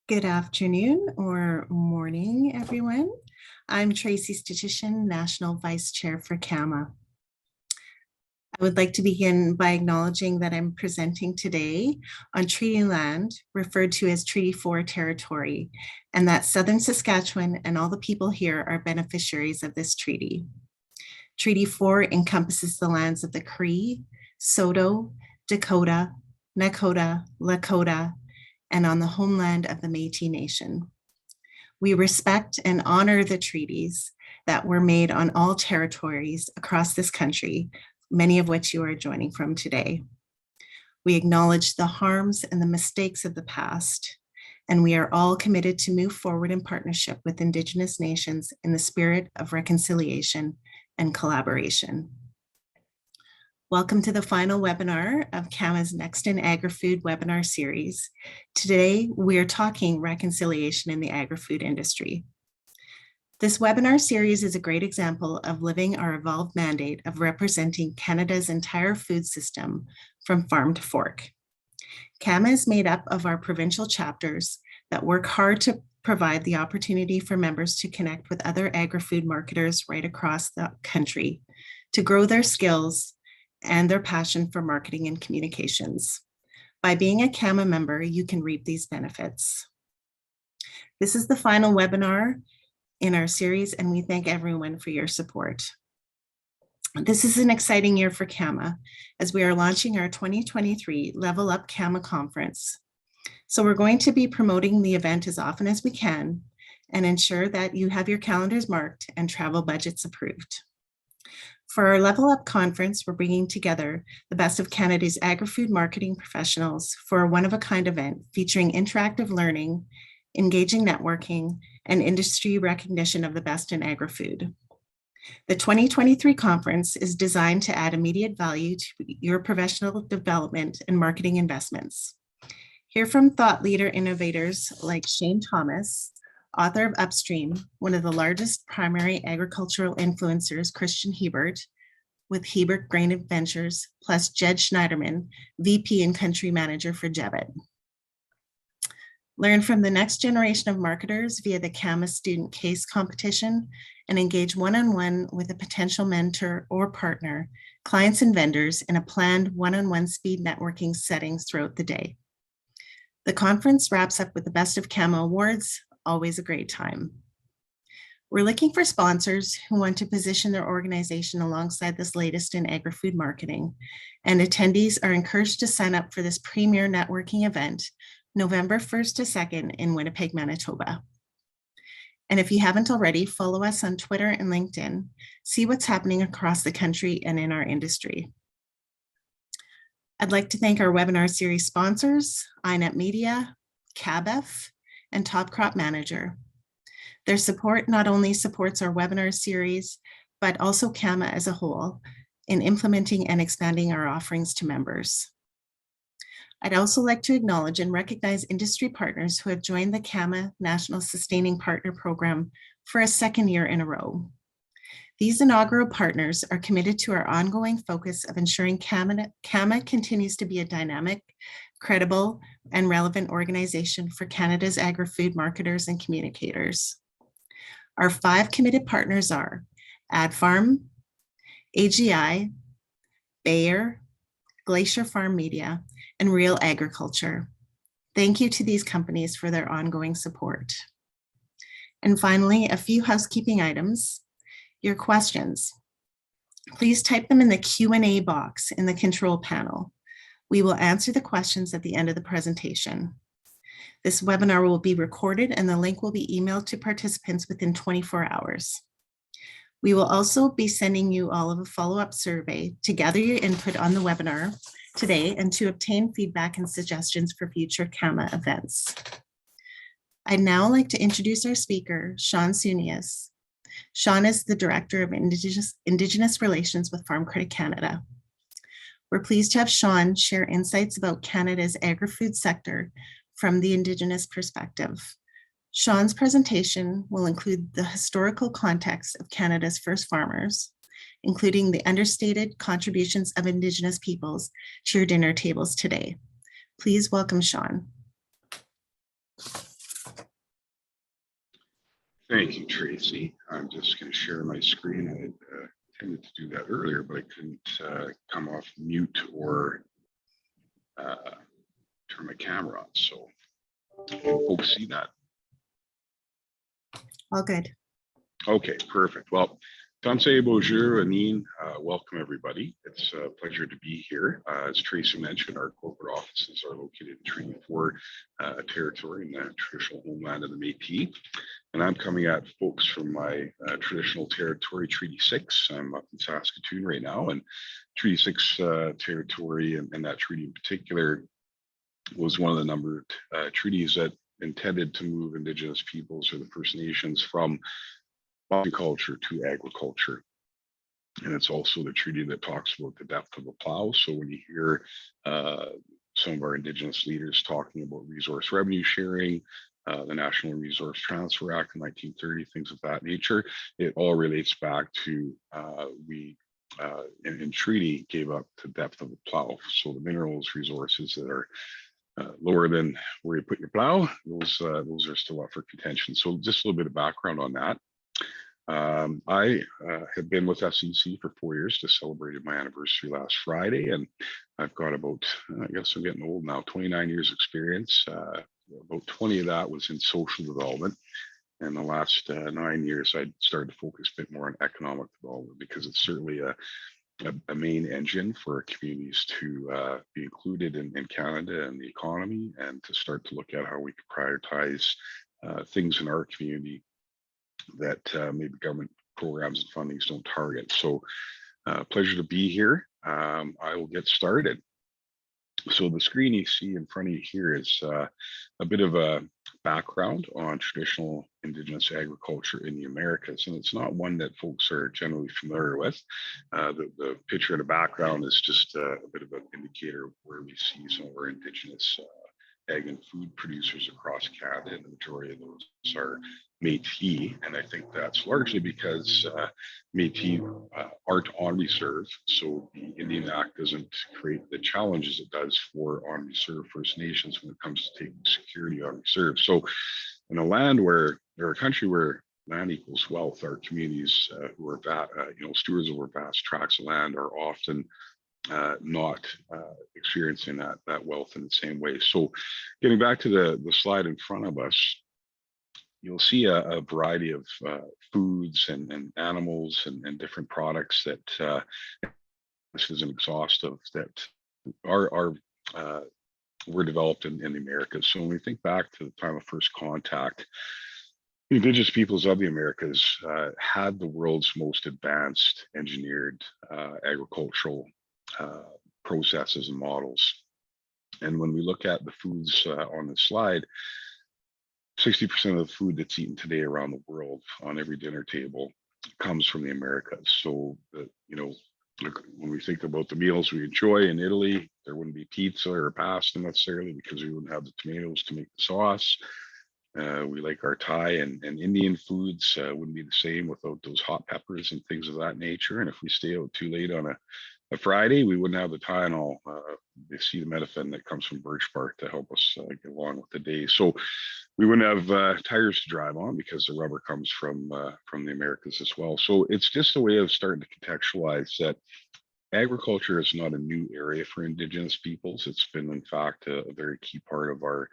Good afternoon or morning, everyone. I'm Tracy Statistician, National Vice Chair for CAMA. I would like to begin by acknowledging that I'm presenting today on treaty land referred to as Treaty 4 territory, and that Southern Saskatchewan and all the people here are beneficiaries of this treaty. Treaty 4 encompasses the lands of the Cree, Saulteaux, Dakota, Nakota, Lakota, and on the homeland of the Métis Nation. We respect and honor the treaties that were made on all territories across this country, many of which you are joining from today. We acknowledge the harms and the mistakes of the past, and we are all committed to move forward in partnership with Indigenous nations in the spirit of reconciliation and collaboration. Welcome to the final webinar of CAMA's Next in Agri-Food webinar series. Today, we are talking reconciliation in the agri-food industry. This webinar series is a great example of living our evolved mandate of representing Canada's entire food system from farm to fork. CAMA is made up of our provincial chapters that work hard to provide the opportunity for members to connect with other agri-food marketers right across the country to grow their skills and their passion for marketing and communications. By being a CAMA member, you can reap these benefits. This is the final webinar in our series, and we thank everyone for your support. This is an exciting year for CAMA as we are launching our 2023 Level Up CAMA Conference. So we're going to be promoting the event as often as we can and ensure that you have your calendars marked and travel budgets approved. For our Level Up conference, we're bringing together the best of Canada's agri-food marketing professionals for a one-of-a-kind event featuring interactive learning, engaging networking, and industry recognition of the best in agri-food. The 2023 conference is designed to add immediate value to your professional development and marketing investments. Hear from thought leader innovators like Shaun Soonias, author of Upstream, one of the largest primary agricultural influencers, Christian Hebert, with Hebert Grain Ventures, plus Jed Schneiderman, VP and Country Manager for Jebet. Learn from the next generation of marketers via the CAMA Student Case Competition and engage one-on-one with a potential mentor or partner, clients and vendors in a planned one-on-one speed networking settings throughout the day. The conference wraps up with the Best of CAMA Awards, always a great time. We're looking for sponsors who want to position their organization alongside this latest in agri-food marketing, and attendees are encouraged to sign up for this premier networking event, November 1st to 2nd in Winnipeg, Manitoba. And if you haven't already, follow us on Twitter and LinkedIn, see what's happening across the country and in our industry. I'd like to thank our webinar series sponsors, iNet Media, CABEF, and Top Crop Manager. Their support not only supports our webinar series, but also CAMA as a whole in implementing and expanding our offerings to members. I'd also like to acknowledge and recognize industry partners who have joined the CAMA National Sustaining Partner Program for a second year in a row. These inaugural partners are committed to our ongoing focus of ensuring CAMA continues to be a dynamic, credible, and relevant organization for Canada's agri-food marketers and communicators. Our 5 committed partners are AdFarm, AGI, Bayer, Glacier Farm Media, and Real Agriculture. Thank you to these companies for their ongoing support. And finally, a few housekeeping items. Your questions. Please type them in the Q&A box in the control panel. We will answer the questions at the end of the presentation. This webinar will be recorded and the link will be emailed to participants within 24 hours. We will also be sending you all of a follow-up survey to gather your input on the webinar today and to obtain feedback and suggestions for future CAMA events. I'd now like to introduce our speaker, Shaun Soonias. Shaun is the Director of Indigenous Relations with Farm Credit Canada. We're pleased to have Shaun share insights about Canada's agri-food sector from the Indigenous perspective. Shaun's presentation will include the historical context of Canada's first farmers, including the understated contributions of Indigenous peoples to your dinner tables today. Please welcome Shaun. Thank you, Tracy. I'm just going to share my screen. I intended to do that earlier, but I couldn't come off mute or turn my camera on. So can folks see that? All good. Okay, perfect. Well, Tansei bonjour, Anine. Welcome, everybody. It's a pleasure to be here. As Tracy mentioned, our corporate offices are located in Treaty 4 territory in the traditional homeland of the Métis. And I'm coming at folks from my traditional territory, Treaty 6. I'm up in Saskatoon right now. And Treaty 6 territory, and that treaty in particular, was one of the number of treaties that intended to move Indigenous peoples or the First Nations from culture to agriculture. And it's also the treaty that talks about the depth of a plow. So when you hear some of our Indigenous leaders talking about resource revenue sharing, the National Resource Transfer Act of 1930, things of that nature, it all relates back to we in treaty gave up the depth of a plow. So the minerals resources that are lower than where you put your plow, those are still up for contention. So just a little bit of background on that. I have been with FCC for 4 years, just celebrated my anniversary last Friday, and I've got about, I guess I'm getting old now, 29 years experience. About 20 of that was in social development. And the last 9 years, I started to focus a bit more on economic development because it's certainly a main engine for communities to be included in Canada and the economy, and to start to look at how we can prioritize things in our community that maybe government programs and fundings don't target. So pleasure to be here. I will get started. So the screen you see in front of you here is a bit of a background on traditional Indigenous agriculture in the Americas, and it's not one that folks are generally familiar with. The picture in the background is just a bit of an indicator of where we see some of our Indigenous ag and food producers across Canada, and the majority of those are Métis, and I think that's largely because Métis aren't on reserve, so the Indian Act doesn't create the challenges it does for on reserve First Nations when it comes to taking security on reserve. So in a land where, or a country where land equals wealth, our communities who are stewards over vast tracts of land are often not experiencing that wealth in the same way. So getting back to the slide in front of us, you'll see a variety of foods and animals and different products that this is an exhaustive that are were developed in the Americas. So when we think back to the time of first contact, Indigenous peoples of the Americas had the world's most advanced engineered agricultural processes and models. And when we look at the foods on the slide, 60% of the food that's eaten today around the world on every dinner table comes from the Americas. So, when we think about the meals we enjoy in Italy, there wouldn't be pizza or pasta necessarily because we wouldn't have the tomatoes to make the sauce. We like our Thai and Indian foods wouldn't be the same without those hot peppers and things of that nature. And if we stay out too late on a Friday, we wouldn't have the Tylenol, the acetaminophen that comes from birch bark to help us get along with the day. So we wouldn't have tires to drive on because the rubber comes from the Americas as well. So it's just a way of starting to contextualize that agriculture is not a new area for Indigenous peoples. It's been, in fact, a very key part of our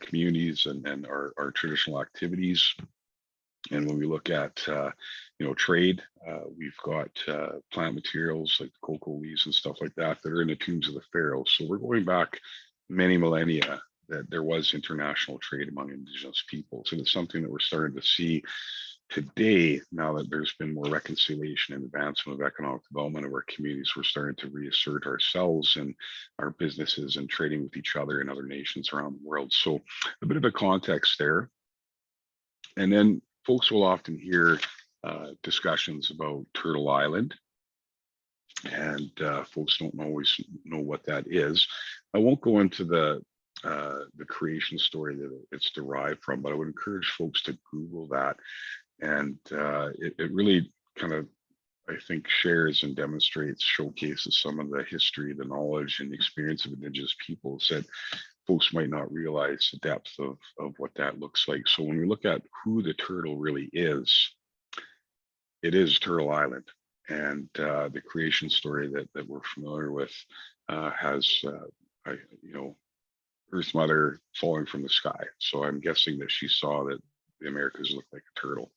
communities and our traditional activities. And when we look at trade, we've got plant materials like the cocoa leaves and stuff like that that are in the tombs of the pharaohs. So we're going back many millennia that there was international trade among Indigenous peoples, and it's something that we're starting to see today. Now that there's been more reconciliation and advancement of economic development of our communities, we're starting to reassert ourselves and our businesses and trading with each other and other nations around the world. So a bit of a context there. And then folks will often hear discussions about Turtle Island, and folks don't always know what that is. I won't go into the creation story that it's derived from, but I would encourage folks to Google that. And it really kind of, I think, shares and demonstrates, showcases some of the history, the knowledge, and the experience of Indigenous peoples that folks might not realize the depth of what that looks like. So when we look at who the turtle really is, it is Turtle Island. And the creation story that we're familiar with has, Earth Mother falling from the sky. So I'm guessing that she saw that the Americas look like a turtle.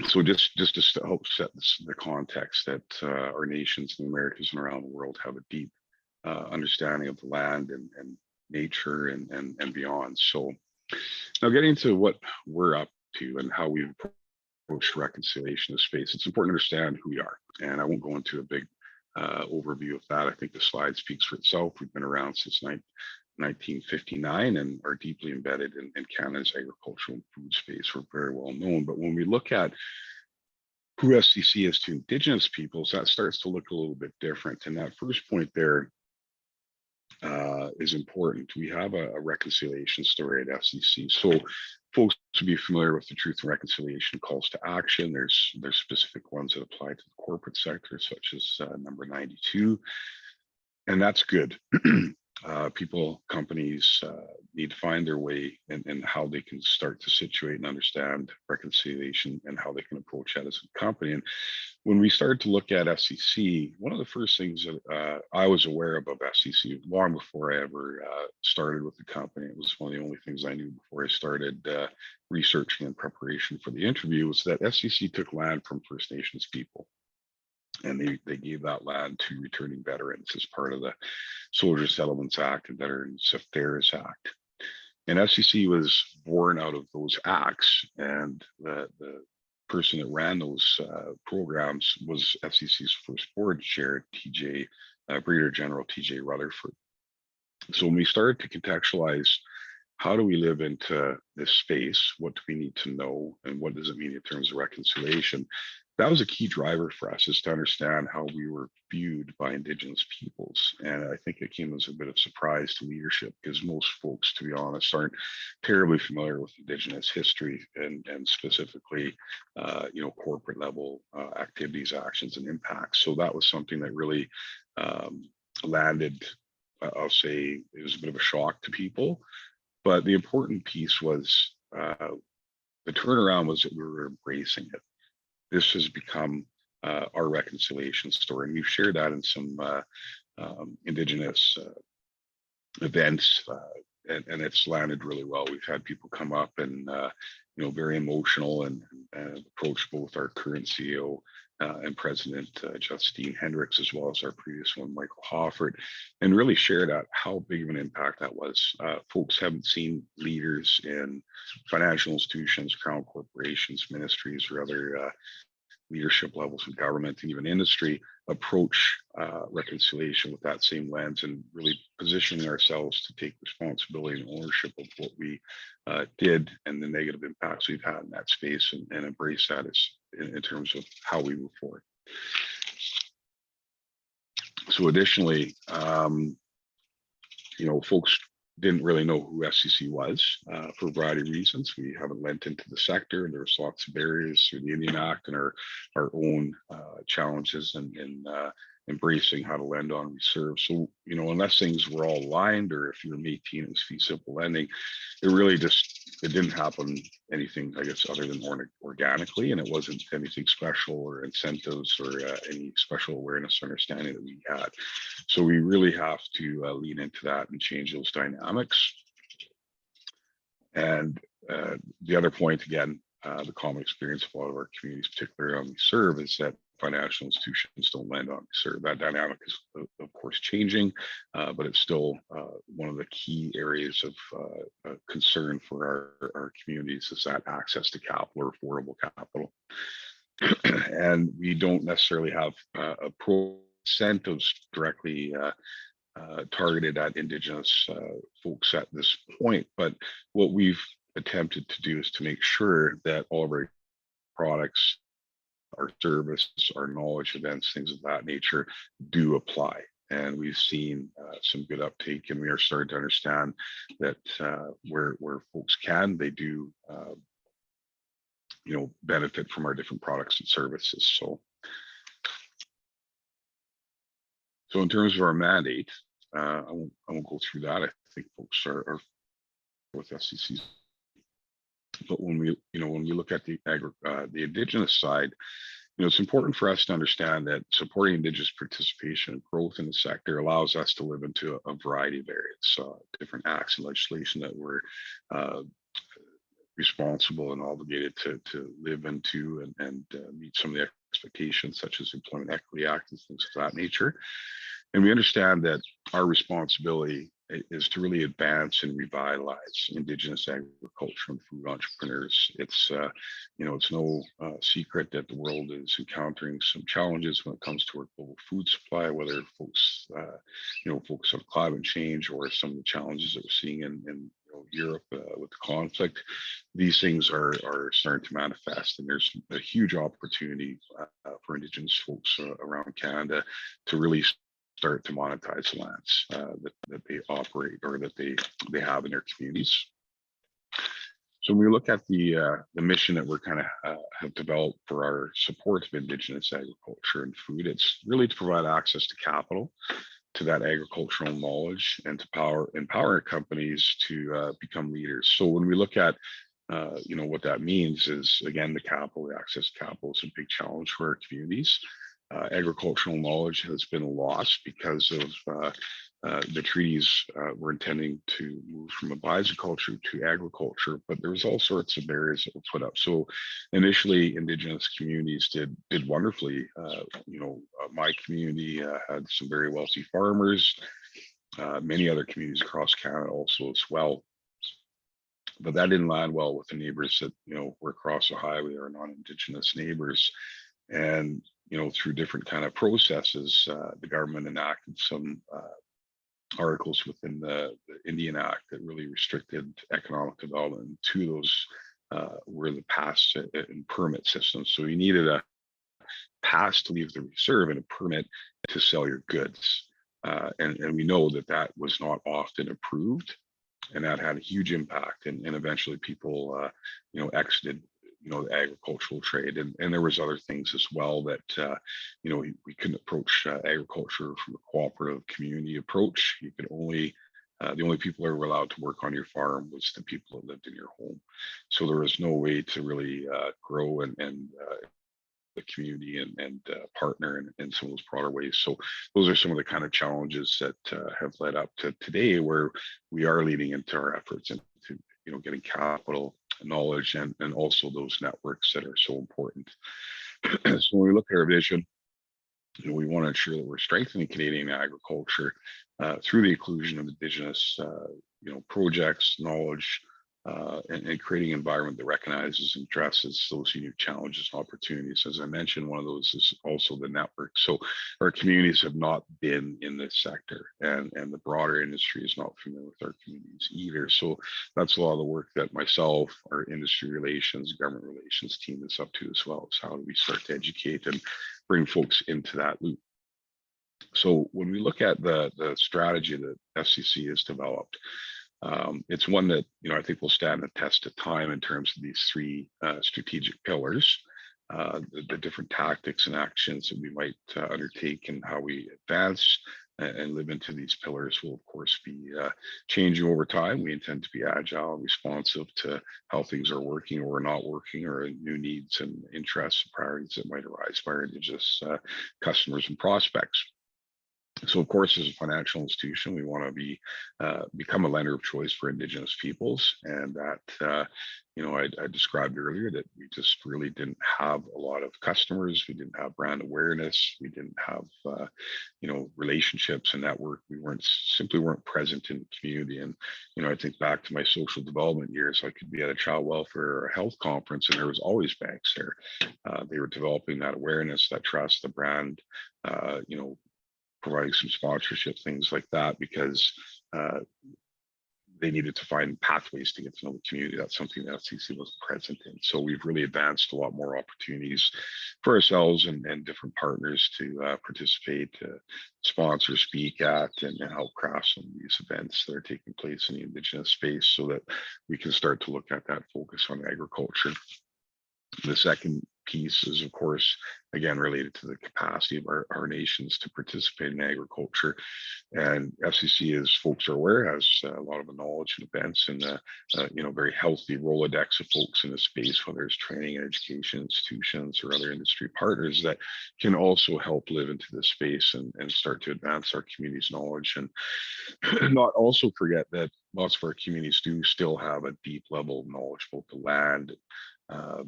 So just to help set the context that our nations in the Americas and around the world have a deep understanding of the land and nature and beyond. So now getting to what we're up to and how we've approached reconciliation of space, it's important to understand who we are. And I won't go into a big overview of that. I think the slide speaks for itself. We've been around since 1959 and are deeply embedded in Canada's agricultural and food space. We're very well known. But when we look at who FCC is to Indigenous peoples, that starts to look a little bit different. And that first point there is important. We have a reconciliation story at FCC. So folks to be familiar with the Truth and Reconciliation calls to action. There's specific ones that apply to the corporate sector, such as number 92. And that's good. People, companies need to find their way and how they can start to situate and understand reconciliation and how they can approach that as a company. And when we started to look at FCC, one of the first things that I was aware of FCC long before I ever started with the company, it was one of the only things I knew before I started researching in preparation for the interview, was that FCC took land from First Nations people. And they gave that land to returning veterans as part of the Soldier Settlements Act and Veterans Affairs Act. And FCC was born out of those acts, and the person that ran those programs was FCC's first board chair, Brigadier General TJ Rutherford. So when we started to contextualize how do we live into this space, what do we need to know, and what does it mean in terms of reconciliation, that was a key driver for us, is to understand how we were viewed by Indigenous peoples. And I think it came as a bit of surprise to leadership, because most folks, to be honest, aren't terribly familiar with Indigenous history and specifically, corporate level activities, actions, and impacts. So that was something that really landed, I'll say, it was a bit of a shock to people. But the important piece was the turnaround was that we were embracing it. This has become our reconciliation story. And we've shared that in some Indigenous events, and it's landed really well. We've had people come up and, very emotional and approach both our current CEO and President Justine Hendricks, as well as our previous one, Michael Hoffert, and really shared out how big of an impact that was. Folks haven't seen leaders in financial institutions, crown corporations, ministries, or other leadership levels in government and even industry approach reconciliation with that same lens, and really positioning ourselves to take responsibility and ownership of what we did and the negative impacts we've had in that space, and embrace that as in terms of how we move forward. So additionally, folks didn't really know who FCC was for a variety of reasons. We haven't lent into the sector. There's lots of barriers through the Indian Act and our own challenges in embracing how to lend on reserve. So, unless things were all aligned, or if you were Métis and it was fee simple lending, it didn't happen anything, I guess, other than organically, and it wasn't anything special or incentives or any special awareness or understanding that we had. So we really have to lean into that and change those dynamics. And the other point, again, the common experience of a lot of our communities, particularly on we serve, is that financial institutions don't lend on reserve. That dynamic is, of course, changing, but it's still one of the key areas of concern for our communities, is that access to capital, or affordable capital. And we don't necessarily have incentives directly targeted at Indigenous folks at this point, but what we've attempted to do is to make sure that all of our products, our service, our knowledge events, things of that nature do apply. And we've seen some good uptake, and we are starting to understand that where folks can, they do, benefit from our different products and services. So in terms of our mandate, I won't go through that. I think folks are with FCC. But when we, when we look at the Indigenous side, it's important for us to understand that supporting Indigenous participation and growth in the sector allows us to live into a variety of areas, different acts and legislation that we're responsible and obligated to live into and meet some of the expectations, such as Employment Equity Act and things of that nature. And we understand that our responsibility is to really advance and revitalize Indigenous agriculture and food entrepreneurs. It's it's no secret that the world is encountering some challenges when it comes to our global food supply, whether folks focus on climate change or some of the challenges that we're seeing in Europe with the conflict. These things are starting to manifest, and there's a huge opportunity for Indigenous folks around Canada to really start to monetize the lands that they operate or that they have in their communities. So when we look at the mission that we're kind of have developed for our support of Indigenous agriculture and food, it's really to provide access to capital, to that agricultural knowledge, and to empower companies to become leaders. So when we look at what that means is, again, the access to capital is a big challenge for our communities. Agricultural knowledge has been lost because of the treaties were intending to move from bioculture to agriculture, but there was all sorts of barriers that were put up. So initially, Indigenous communities did wonderfully. My community had some very wealthy farmers, many other communities across Canada also as well. But that didn't land well with the neighbors that were across the highway, our non-Indigenous neighbors. And through different kind of processes, the government enacted some articles within the Indian Act that really restricted economic development to those were the pass and permit systems. So you needed a pass to leave the reserve and a permit to sell your goods. And we know that was not often approved, and that had a huge impact. And eventually people, exited the agricultural trade, and there was other things as well that we couldn't approach agriculture from a cooperative community approach. You could only the only people that were allowed to work on your farm was the people that lived in your home. So there was no way to really grow and the community and partner in some of those broader ways. So those are some of the kind of challenges that have led up to today, where we are leading into our efforts into getting capital, knowledge, and also those networks that are so important. So when we look at our vision, we want to ensure that we're strengthening Canadian agriculture through the inclusion of Indigenous projects, knowledge, and creating an environment that recognizes and addresses those unique challenges and opportunities. As I mentioned, one of those is also the network. So our communities have not been in this sector, and the broader industry is not familiar with our communities either. So that's a lot of the work that myself, our industry relations, government relations team is up to as well. Is how do we start to educate and bring folks into that loop? So when we look at the strategy that FCC has developed, it's one that I think will stand the test of time in terms of these three strategic pillars. The different tactics and actions that we might undertake, and how we advance and live into these pillars will of course be changing over time. We intend to be agile and responsive to how things are working or not working, or new needs and interests and priorities that might arise by our Indigenous customers and prospects. So, of course, as a financial institution, we want to become a lender of choice for Indigenous peoples, and that I described earlier that we just really didn't have a lot of customers. We didn't have brand awareness. We didn't have relationships and network. We simply weren't present in the community. And I think back to my social development years, I could be at a child welfare or a health conference, and there was always banks there. They were developing that awareness, that trust, the brand. Providing some sponsorship, things like that, because they needed to find pathways to get to know the community. That's something that FCC wasn't present in. So we've really advanced a lot more opportunities for ourselves and different partners to participate, sponsor, speak at, and help craft some of these events that are taking place in the Indigenous space, so that we can start to look at that focus on agriculture. The second piece is, of course, again, related to the capacity of our nations to participate in agriculture. And FCC, as folks are aware, has a lot of knowledge and events and very healthy Rolodex of folks in the space, whether it's training and education institutions or other industry partners that can also help live into this space and start to advance our community's knowledge. And not also forget that lots of our communities do still have a deep level of knowledge about the land, uh,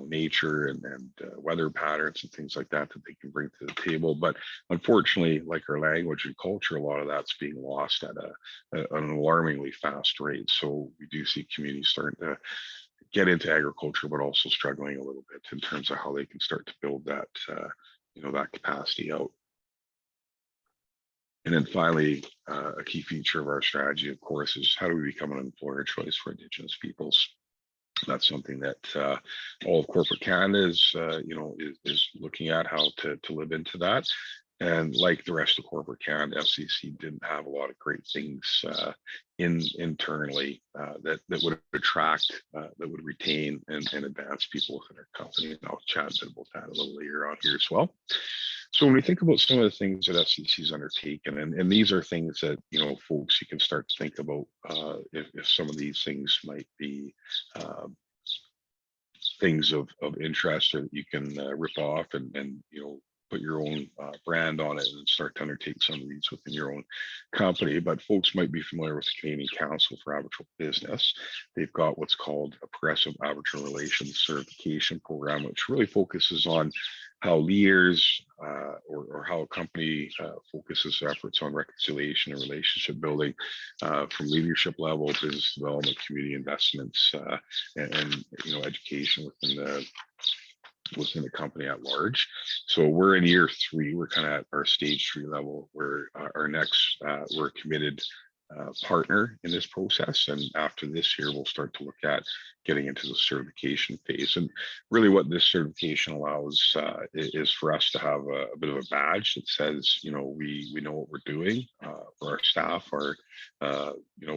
nature and weather patterns and things like that they can bring to the table. But unfortunately, like our language and culture, a lot of that's being lost at an alarmingly fast rate. So we do see communities starting to get into agriculture, but also struggling a little bit in terms of how they can start to build that, that capacity out. And then finally, a key feature of our strategy, of course, is how do we become an employer of choice for Indigenous peoples? That's something that all of corporate Canada is looking at how to live into that. And like the rest of corporate Canada, FCC didn't have a lot of great things internally that would attract, that would retain and advance people within our company. And I'll chat a bit about that a little later on here as well. So when we think about some of the things that FCC's undertaken, and these are things that, folks, you can start to think about if some of these things might be things of interest or that you can rip off and put your own brand on it and start to undertake some of these within your own company. But folks might be familiar with the Canadian Council for Aboriginal Business. They've got what's called a Progressive Aboriginal Relations Certification Program, which really focuses on how leaders or how a company focuses efforts on reconciliation and relationship building from leadership level, business development, community investments, and education within the company at large. So we're in year 3. We're kind of at our stage 3 level where our next we're a committed partner in this process. And after this year, we'll start to look at getting into the certification phase. And really what this certification allows is for us to have a bit of a badge that says, we know what we're doing. For our staff are,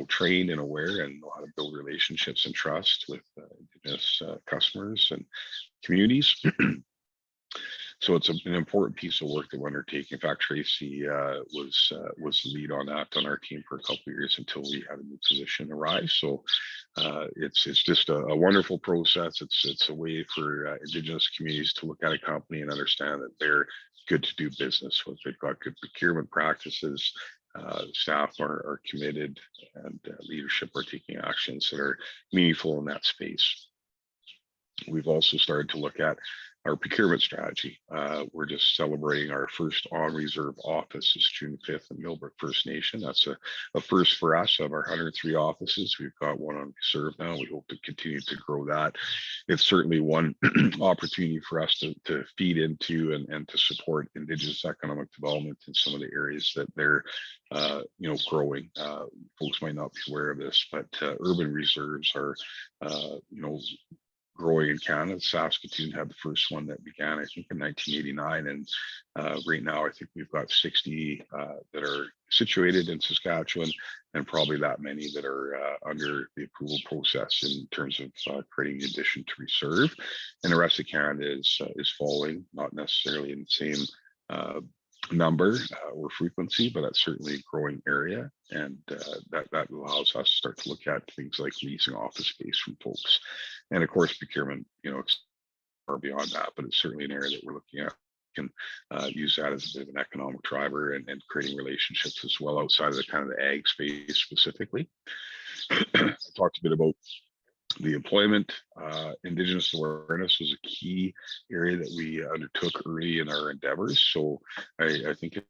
trained and aware and know how to build relationships and trust with Indigenous customers and communities. So it's an important piece of work that we're undertaking. In fact, Tracy was the lead on that on our team for a couple of years until we had a new position arise. So it's just a wonderful process. It's a way for Indigenous communities to look at a company and understand that they're good to do business with. They've got good procurement practices. Staff are committed, and leadership are taking actions that are meaningful in that space. We've also started to look at our procurement strategy. We're just celebrating our first on-reserve office is June 5th in Millbrook First Nation. That's a first for us. Of our 103 offices, we've got one on reserve now. We hope to continue to grow that. It's certainly one opportunity for us to feed into and to support Indigenous economic development in some of the areas that they're growing. Folks might not be aware of this, but urban reserves are growing in Canada. Saskatoon had the first one that began, I think, in 1989. And right now, I think we've got 60 that are situated in Saskatchewan, and probably that many that are under the approval process in terms of creating the addition to reserve. And the rest of Canada is following, not necessarily in the same number or frequency, but that's certainly a growing area. And that allows us to start to look at things like leasing office space from folks. And of course, procurement, it's far beyond that, but it's certainly an area that we're looking at. Can use that as a bit of an economic driver and creating relationships as well outside of the kind of the ag space specifically. I talked a bit about the employment. Indigenous awareness was a key area that we undertook early in our endeavors. So I think in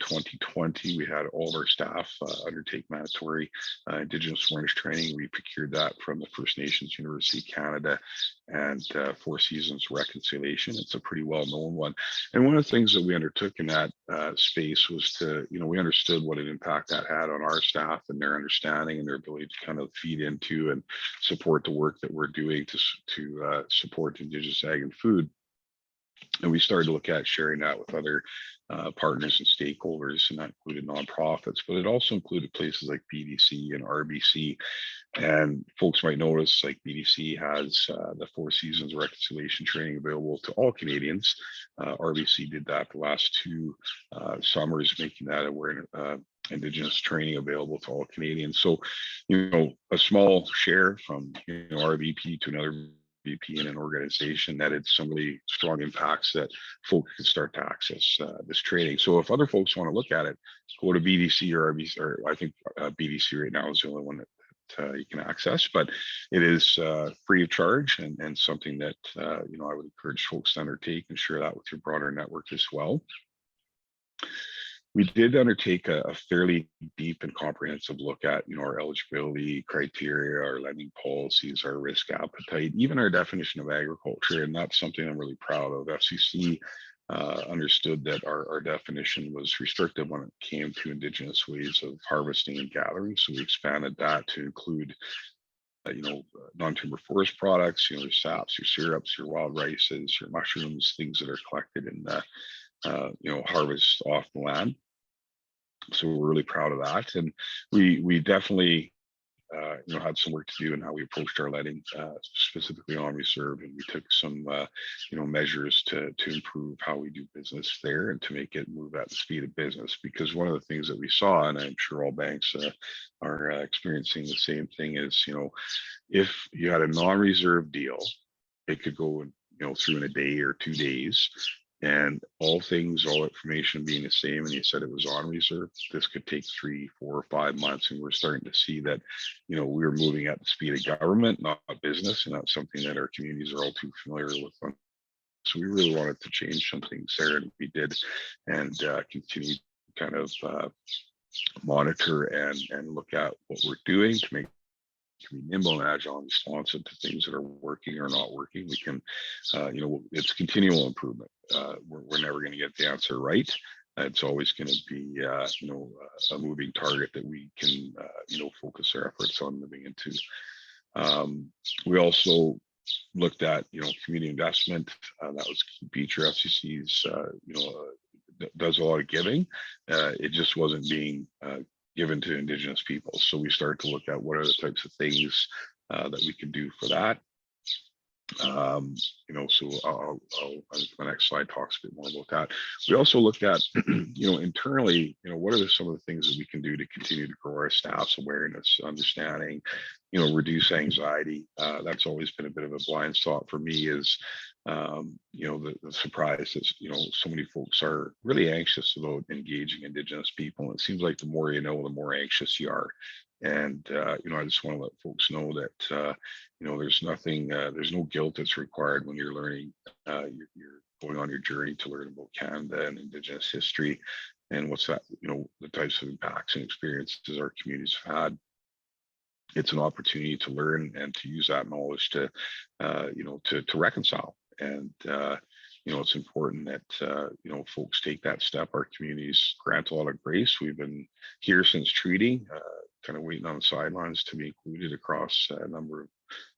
2020, we had all of our staff undertake mandatory Indigenous awareness training. We procured that from the First Nations University of Canada and Four Seasons Reconciliation. It's a pretty well-known one. And one of the things that we undertook in that space was to, we understood what an impact that had on our staff and their understanding and their ability to kind of feed into and support the work that we're doing to support Indigenous ag and food. And we started to look at sharing that with other partners and stakeholders, and that included nonprofits, but it also included places like BDC and RBC. And folks might notice like BDC has the Four Seasons reconciliation training available to all Canadians. RBC did that the last two summers, making that Indigenous training available to all Canadians. So, a small share from RVP to another VP in an organization that had some really strong impacts that folks could start to access this training. So if other folks want to look at it, go to BDC or RBC, or I think BDC right now is the only one that you can access, but it is free of charge and something that I would encourage folks to undertake and share that with your broader network as well. We did undertake a fairly deep and comprehensive look at, our eligibility criteria, our lending policies, our risk appetite, even our definition of agriculture. And that's something I'm really proud of. FCC understood that our definition was restrictive when it came to Indigenous ways of harvesting and gathering. So we expanded that to include non-timber forest products, your saps, your syrups, your wild rices, your mushrooms, things that are collected in the harvest off the land. So we're really proud of that, and we definitely had some work to do in how we approached our letting, specifically on reserve, and we took some measures to improve how we do business there and to make it move at the speed of business. Because one of the things that we saw, and I'm sure all banks are experiencing the same thing, is if you had a non-reserve deal, it could go through in a day or 2 days. And all information being the same, and you said it was on reserve, this could take 3, 4, or 5 months. And we're starting to see that, we were moving at the speed of government, not business. And that's something that our communities are all too familiar with. So we really wanted to change some things there, and we did, and continue to kind of monitor and look at what we're doing to make be nimble and agile and responsive to things that are working or not working. We can, it's continual improvement. We're never going to get the answer right. It's always going to be, a moving target that we can, focus our efforts on moving into. We also looked at, community investment. That was a key feature. FCC's, does a lot of giving. It just wasn't being given to Indigenous people. So we started to look at what are the types of things that we can do for that. So I think my next slide talks a bit more about that. We also looked at, internally, what are some of the things that we can do to continue to grow our staff's awareness, understanding, reduce anxiety. That's always been a bit of a blind spot for me, is the surprise is, so many folks are really anxious about engaging Indigenous people. And it seems like the more you know, the more anxious you are. And, I just want to let folks know that, there's nothing, there's no guilt that's required when you're learning, you're going on your journey to learn about Canada and Indigenous history and what's that, the types of impacts and experiences our communities have had. It's an opportunity to learn and to use that knowledge to, to reconcile. And, it's important that, folks take that step. Our communities grant a lot of grace. We've been here since treaty, kind of waiting on the sidelines to be included across a number of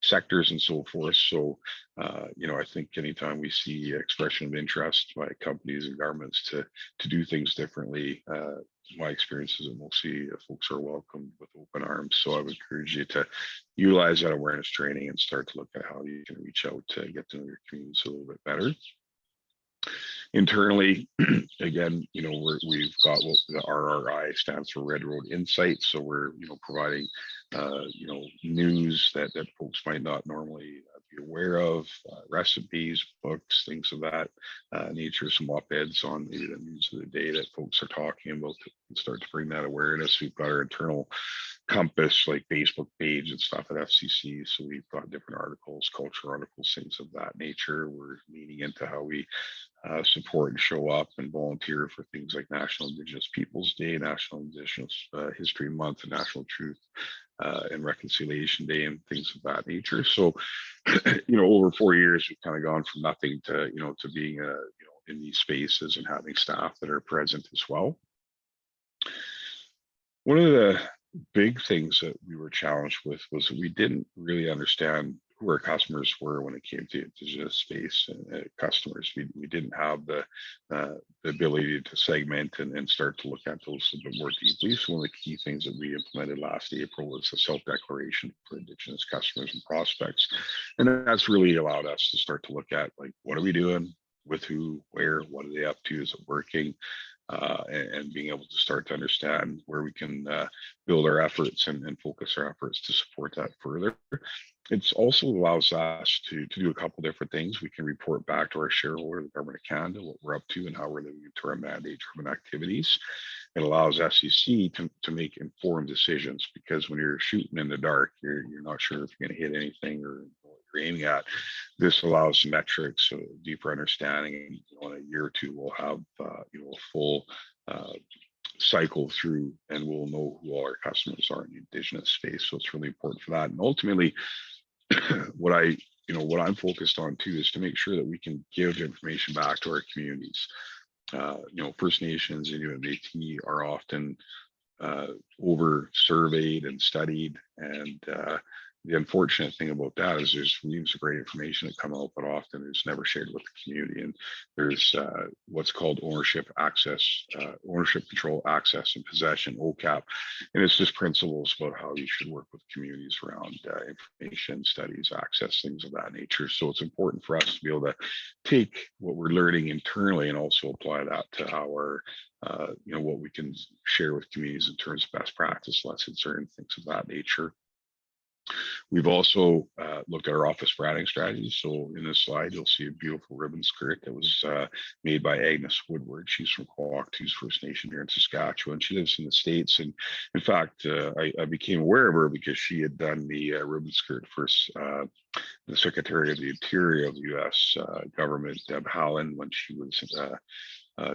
sectors and so forth. So, I think anytime we see expression of interest by companies and governments to do things differently, my experience is that mostly folks are welcomed with open arms. So I would encourage you to utilize that awareness training and start to look at how you can reach out to get to know your communities a little bit better. Internally, again, we've got what the RRI stands for, Red Road Insights. So we're, providing, news that folks might not normally be aware of, recipes, books, things of that nature, some op-eds on maybe the news of the day that folks are talking about to start to bring that awareness. We've got our internal compass, like Facebook page and stuff at FCC. So we've got different articles, culture articles, things of that nature. We're leaning into how we support and show up and volunteer for things like National Indigenous Peoples Day, National Indigenous History Month, and National Truth and Reconciliation Day, and things of that nature. So, over 4 years, we've kind of gone from nothing to, to being, in these spaces and having staff that are present as well. One of the big things that we were challenged with was that we didn't really understand who our customers were when it came to Indigenous space customers. We didn't have the ability to segment and start to look at those a bit more deeply. So one of the key things that we implemented last April was a self-declaration for Indigenous customers and prospects. And that's really allowed us to start to look at, like, what are we doing, with who, where, what are they up to, is it working? And being able to start to understand where we can build our efforts and focus our efforts to support that further. It also allows us to do a couple different things. We can report back to our shareholder, the Government of Canada, what we're up to and how we're living into our mandate-driven activities. It allows FCC to make informed decisions, because when you're shooting in the dark, you're not sure if you're going to hit anything or what you're aiming at. This allows metrics, so deeper understanding. And in a year or two, we'll have a full cycle through, and we'll know who all our customers are in the Indigenous space. So it's really important for that. And ultimately, what I'm focused on too is to make sure that we can give information back to our communities. First Nations, Inuit, Métis are often over surveyed and studied, and the unfortunate thing about that is there's reams of great information that come out, but often it's never shared with the community. And there's what's called ownership, control, access, and possession, OCAP. And it's just principles about how you should work with communities around information, studies, access, things of that nature. So it's important for us to be able to take what we're learning internally and also apply that to our what we can share with communities in terms of best practice lessons or things of that nature. We've also looked at our office branding strategy. So in this slide, you'll see a beautiful ribbon skirt that was made by Agnes Woodward. She's from Quawagtooth First Nation here in Saskatchewan. She lives in the States. And in fact, I became aware of her because she had done the ribbon skirt for the Secretary of the Interior of the U.S. government, Deb Haaland, when she was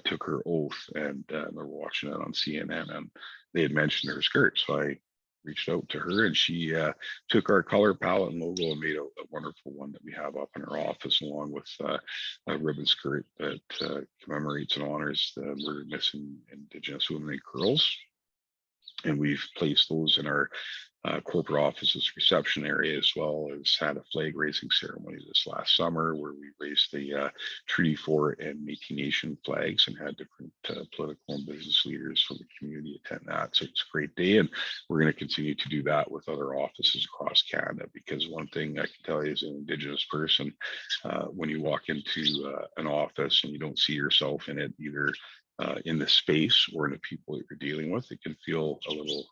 took her oath. And I remember watching it on CNN, and they had mentioned her skirt. So I reached out to her, and she took our color palette and logo and made a wonderful one that we have up in our office, along with a ribbon skirt that commemorates and honors the murdered missing Indigenous women in curls. And we've placed those in our corporate office's reception area, as well as had a flag raising ceremony this last summer where we raised the Treaty 4 and Métis Nation flags and had different political and business leaders from the community attend that. So it's a great day, and we're going to continue to do that with other offices across Canada, because one thing I can tell you as an Indigenous person, when you walk into an office and you don't see yourself in it, either in the space or in the people that you're dealing with, it can feel a little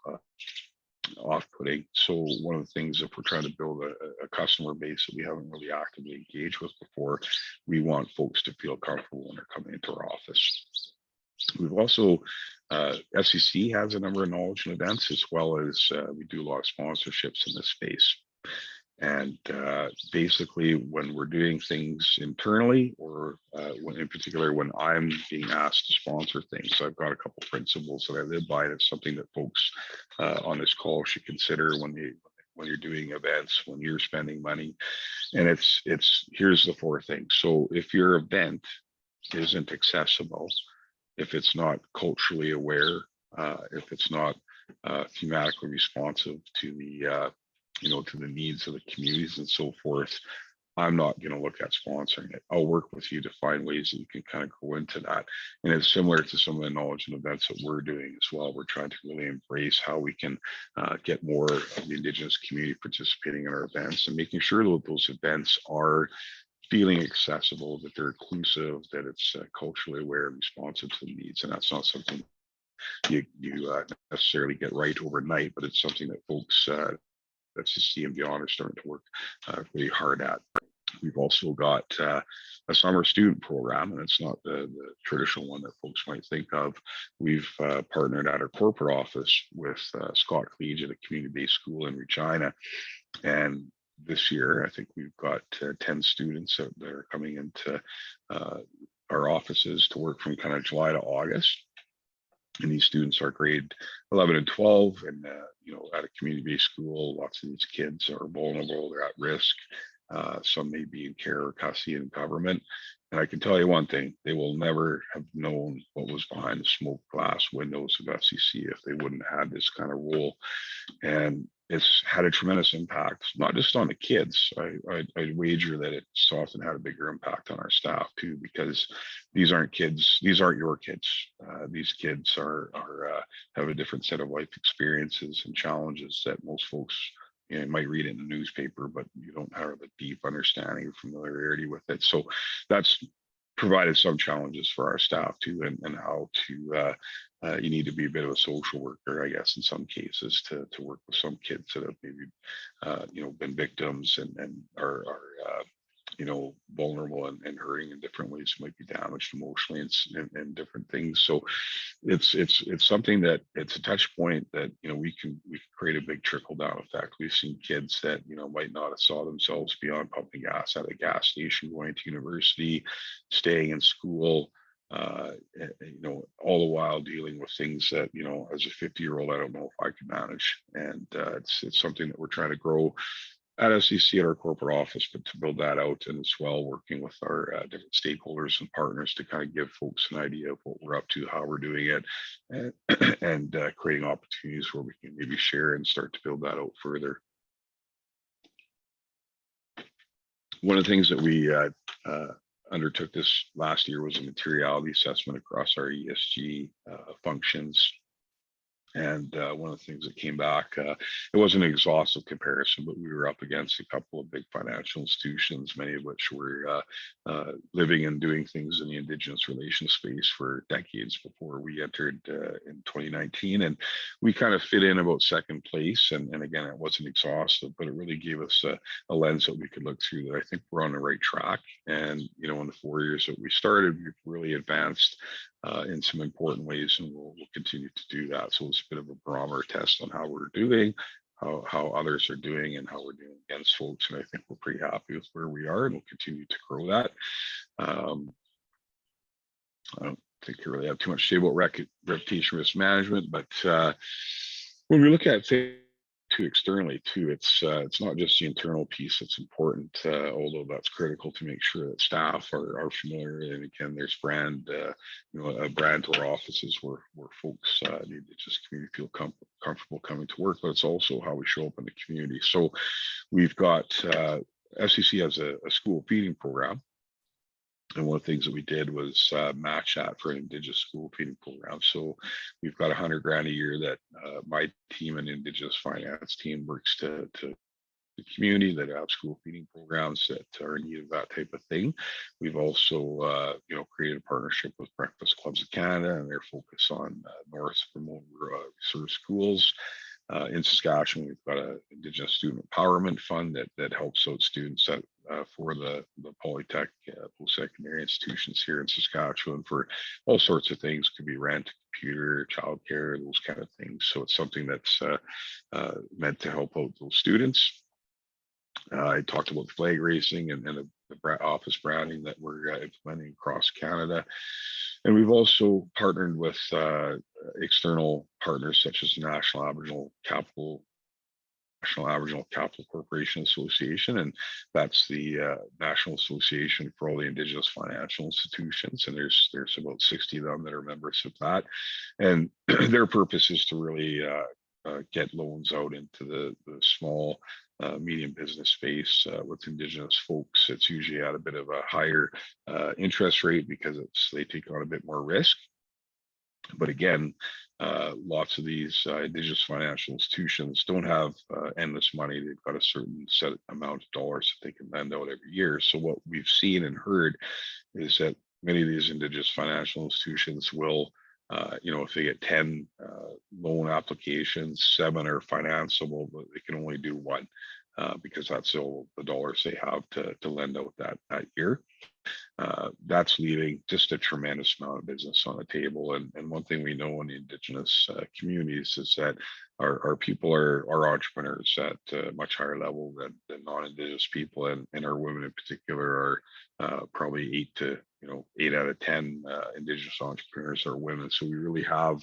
off-putting. So one of the things, if we're trying to build a customer base that we haven't really actively engaged with before, we want folks to feel comfortable when they're coming into our office. We've also, FCC has a number of knowledge and events, as well as we do a lot of sponsorships in this space. And basically, when we're doing things internally, or in particular, when I'm being asked to sponsor things, I've got a couple of principles that I live by. That's something that folks on this call should consider when you're doing events, when you're spending money. And here's the four things. So if your event isn't accessible, if it's not culturally aware, if it's not thematically responsive to the to the needs of the communities and so forth, I'm not going to look at sponsoring it. I'll work with you to find ways that you can kind of go into that. And it's similar to some of the knowledge and events that we're doing as well. We're trying to really embrace how we can get more of the Indigenous community participating in our events, and making sure that those events are feeling accessible, that they're inclusive, that it's culturally aware and responsive to the needs. And that's not something you necessarily get right overnight, but it's something that folks FCC and beyond are starting to work really hard at. We've also got a summer student program, and it's not the traditional one that folks might think of. We've partnered at our corporate office with Scott Collegiate, a community-based school in Regina. And this year, I think we've got 10 students that are coming into our offices to work from kind of July to August. And these students are grade 11 and 12, and at a community-based school, lots of these kids are vulnerable, they're at risk. Some may be in care or custody in government. And I can tell you one thing, they will never have known what was behind the smoke glass windows of FCC if they wouldn't have had this kind of role. And it's had a tremendous impact, not just on the kids. I'd wager that it's often had a bigger impact on our staff too, because these aren't kids, these aren't your kids. These kids have a different set of life experiences and challenges that most folks, you might read it in the newspaper, but you don't have a deep understanding or familiarity with it. So that's provided some challenges for our staff too, and how to you need to be a bit of a social worker, I guess, in some cases to work with some kids that have maybe been victims and are vulnerable and hurting in different ways, might be damaged emotionally and different things. So it's something that it's a touch point that we can create a big trickle down effect. We've seen kids that might not have saw themselves beyond pumping gas at a gas station, going to university, staying in school, all the while dealing with things that as a 50-year-old I don't know if I could manage. And it's something that we're trying to grow at FCC at our corporate office, but to build that out, and as well working with our different stakeholders and partners to kind of give folks an idea of what we're up to, how we're doing it, and creating opportunities where we can maybe share and start to build that out further. One of the things that we undertook this last year was a materiality assessment across our ESG functions. And one of the things that came back, it wasn't an exhaustive comparison, but we were up against a couple of big financial institutions, many of which were living and doing things in the Indigenous relations space for decades before we entered in 2019. And we kind of fit in about second place. And again, it wasn't exhaustive, but it really gave us a lens that we could look through that I think we're on the right track. And, in the 4 years that we started, we've really advanced in some important ways, and we'll continue to do that. So it's a bit of a barometer test on how we're doing, how others are doing, and how we're doing against folks. And I think we're pretty happy with where we are, and we'll continue to grow that. I don't think I really have too much to say about reputation risk management, but when we look at things to externally too, it's not just the internal piece that's important, although that's critical to make sure that staff are familiar. And again, there's brand, a brand to our offices where folks need to just feel comfortable coming to work, but it's also how we show up in the community. So we've got FCC has a school feeding program. And one of the things that we did was match that for an Indigenous school feeding program. So we've got $100,000 a year that my team and Indigenous finance team works to the community that have school feeding programs that are in need of that type of thing. We've also, created a partnership with Breakfast Clubs of Canada and their focus on North remote reserve schools. In Saskatchewan, we've got an Indigenous Student Empowerment Fund that helps out students for the Polytech post-secondary institutions here in Saskatchewan for all sorts of things. Could be rent, computer, childcare, those kind of things. So it's something that's meant to help out those students. I talked about flag racing and the office branding that we're implementing across Canada. And we've also partnered with external partners such as the National Aboriginal Capital Corporation Association, and that's the National Association for all the Indigenous financial institutions. And there's about 60 of them that are members of that. And their purpose is to really get loans out into the small, medium business space with Indigenous folks. It's usually at a bit of a higher interest rate because they take on a bit more risk. But again, lots of these Indigenous financial institutions don't have endless money. They've got a certain set amount of dollars that they can lend out every year. So what we've seen and heard is that many of these Indigenous financial institutions will, if they get 10 loan applications, 7 are financeable, but they can only do 1 because that's all the dollars they have to lend out that year. That's leaving just a tremendous amount of business on the table. And one thing we know in the Indigenous communities is that our people are entrepreneurs at a much higher level than non-Indigenous people, and our women in particular are probably 8 out of 10 Indigenous entrepreneurs are women. So we really have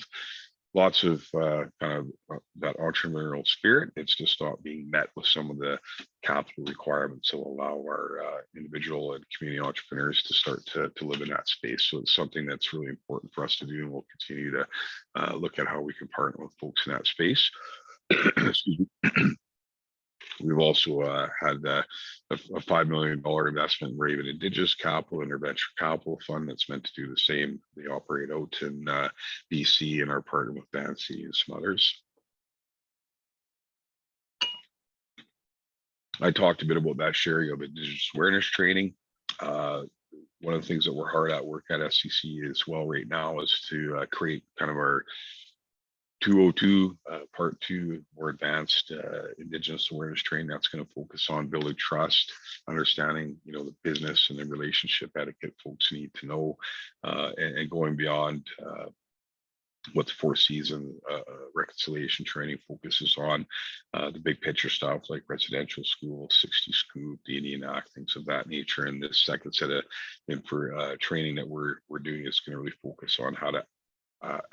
lots of that entrepreneurial spirit. It's just not being met with some of the capital requirements that will allow our individual and community entrepreneurs to start to live in that space. So it's something that's really important for us to do, and we'll continue to look at how we can partner with folks in that space. Excuse me. We've also had a $5 million investment in Raven Indigenous Capital and their venture capital fund that's meant to do the same. They operate out in BC and are partnered with Nancy and some others. I talked a bit about that sharing of Indigenous awareness training. One of the things that we're hard at work at FCC as well right now is to create kind of our 202 part 2 more advanced Indigenous awareness training that's going to focus on building trust, understanding the business and the relationship etiquette folks need to know, and going beyond what the 4 season reconciliation training focuses on, the big picture stuff like residential school, 60 Scoop, the Indian Act, things of that nature. And this second set of training that we're doing is going to really focus on how to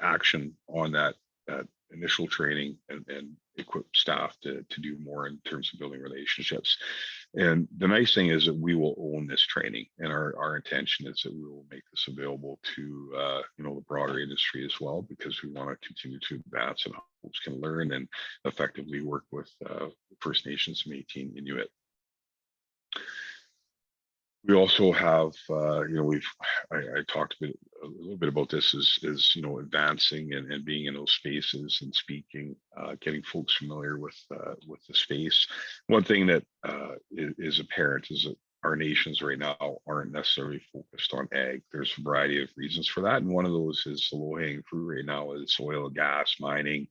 action on that initial training and equip staff to do more in terms of building relationships. And the nice thing is that we will own this training, and our intention is that we will make this available to the broader industry as well, because we want to continue to advance and folks can learn and effectively work with First Nations, Métis, Inuit. We also have, I talked a little bit about this is advancing and being in those spaces and speaking, getting folks familiar with the space. One thing that is apparent is that our nations right now aren't necessarily focused on ag. There's a variety of reasons for that, and one of those is the low-hanging fruit right now is oil and gas, mining,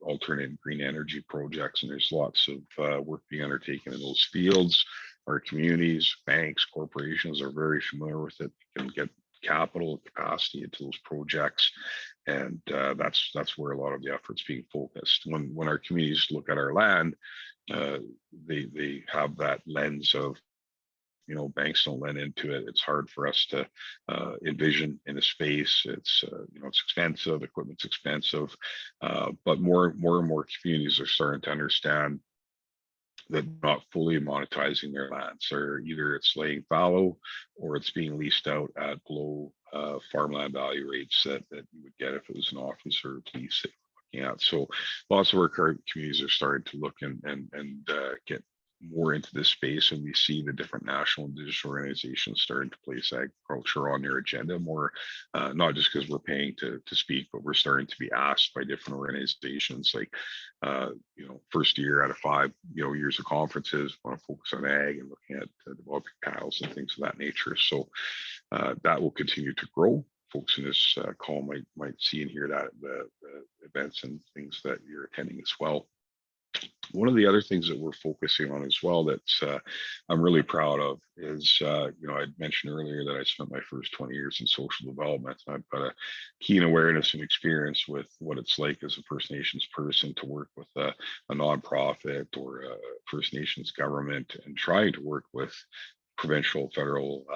alternate green energy projects, and there's lots of work being undertaken in those fields. Our communities, banks, corporations are very familiar with it. You can get capital capacity into those projects, and that's where a lot of the effort's being focused. When our communities look at our land, they have that lens of, banks don't lend into it. It's hard for us to envision in a space. It's it's expensive, equipment's expensive, but more and more communities are starting to understand that not fully monetizing their lands, or either it's laying fallow or it's being leased out at low farmland value rates that you would get if it was an office or lease that you're looking at. So lots of our current communities are starting to look and get more into this space, and we see the different national Indigenous organizations starting to place agriculture on their agenda more, not just because we're paying to speak, but we're starting to be asked by different organizations like first year out of 5 years of conferences want to focus on ag and looking at developing tiles and things of that nature. So that will continue to grow. Folks in this call might see and hear that the events and things that you're attending as well. One of the other things that we're focusing on as well that I'm really proud of is, I mentioned earlier that I spent my first 20 years in social development. I've got a keen awareness and experience with what it's like as a First Nations person to work with a nonprofit or a First Nations government, and trying to work with provincial, federal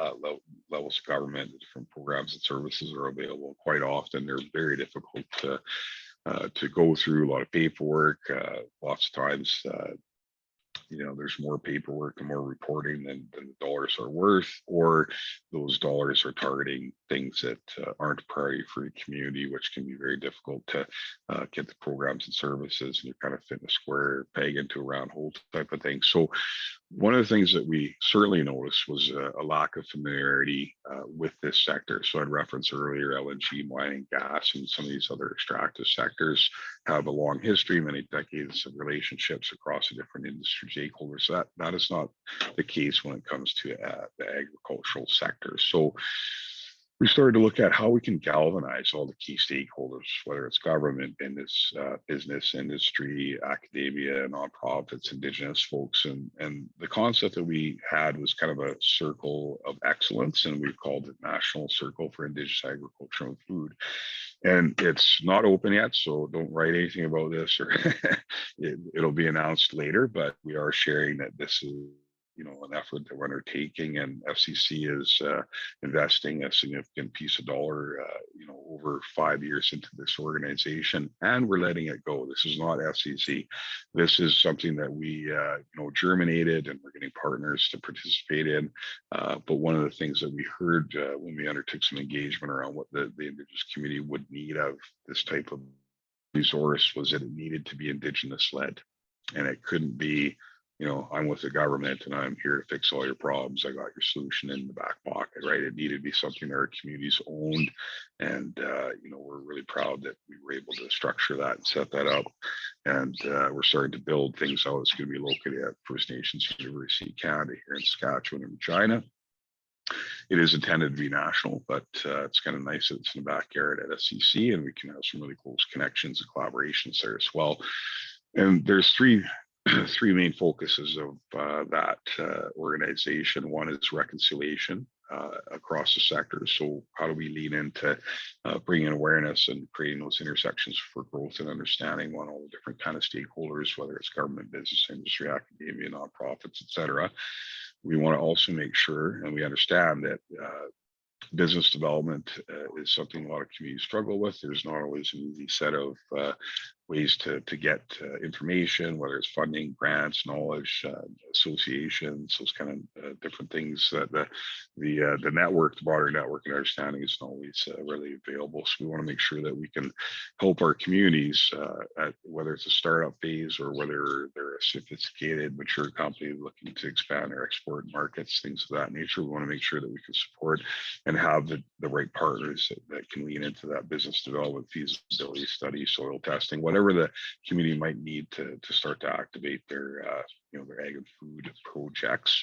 levels of government. The different programs and services are available. Quite often, they're very difficult to go through, a lot of paperwork. Lots of times, there's more paperwork and more reporting than the dollars are worth, or those dollars are targeting things that aren't a priority for the community, which can be very difficult to get the programs and services, and you're kind of fitting a square peg into a round hole type of thing. So one of the things that we certainly noticed was a lack of familiarity with this sector. So I'd referenced earlier LNG, mining, gas, and some of these other extractive sectors have a long history, many decades of relationships across the different industry stakeholders. That is not the case when it comes to the agricultural sector. So we started to look at how we can galvanize all the key stakeholders, whether it's government, business, industry, academia, nonprofits, Indigenous folks. And the concept that we had was kind of a circle of excellence, and we've called it National Circle for Indigenous Agriculture and Food. And it's not open yet, so don't write anything about this, or it'll be announced later, but we are sharing that this is an effort that we're undertaking, and FCC is investing a significant piece of dollar, over 5 years into this organization, and we're letting it go. This is not FCC. This is something that we, germinated, and we're getting partners to participate in. But one of the things that we heard when we undertook some engagement around what the Indigenous community would need of this type of resource was that it needed to be Indigenous led, and it couldn't be, I'm with the government and I'm here to fix all your problems. I got your solution in the back pocket, right? It needed to be something that our communities owned. And, we're really proud that we were able to structure that and set that up. And we're starting to build things out. It's going to be located at First Nations University of Canada here in Saskatchewan and Regina. It is intended to be national, but it's kind of nice that it's in the backyard at FCC, and we can have some really close connections and collaborations there as well. And there's three main focuses of that organization. One is reconciliation across the sector. So how do we lean into bringing awareness and creating those intersections for growth and understanding on all the different kind of stakeholders, whether it's government, business, industry, academia, nonprofits, et cetera. We want to also make sure, and we understand that business development is something a lot of communities struggle with. There's not always an easy set of ways to get information, whether it's funding, grants, knowledge, associations, those kind of different things that the network, the broader network and understanding isn't always readily available. So we want to make sure that we can help our communities, whether it's a startup phase or whether they're a sophisticated, mature company looking to expand their export markets, things of that nature. We want to make sure that we can support and have the right partners that can lean into that business development, feasibility study, soil testing, whatever the community might need to start to activate their their ag and food projects.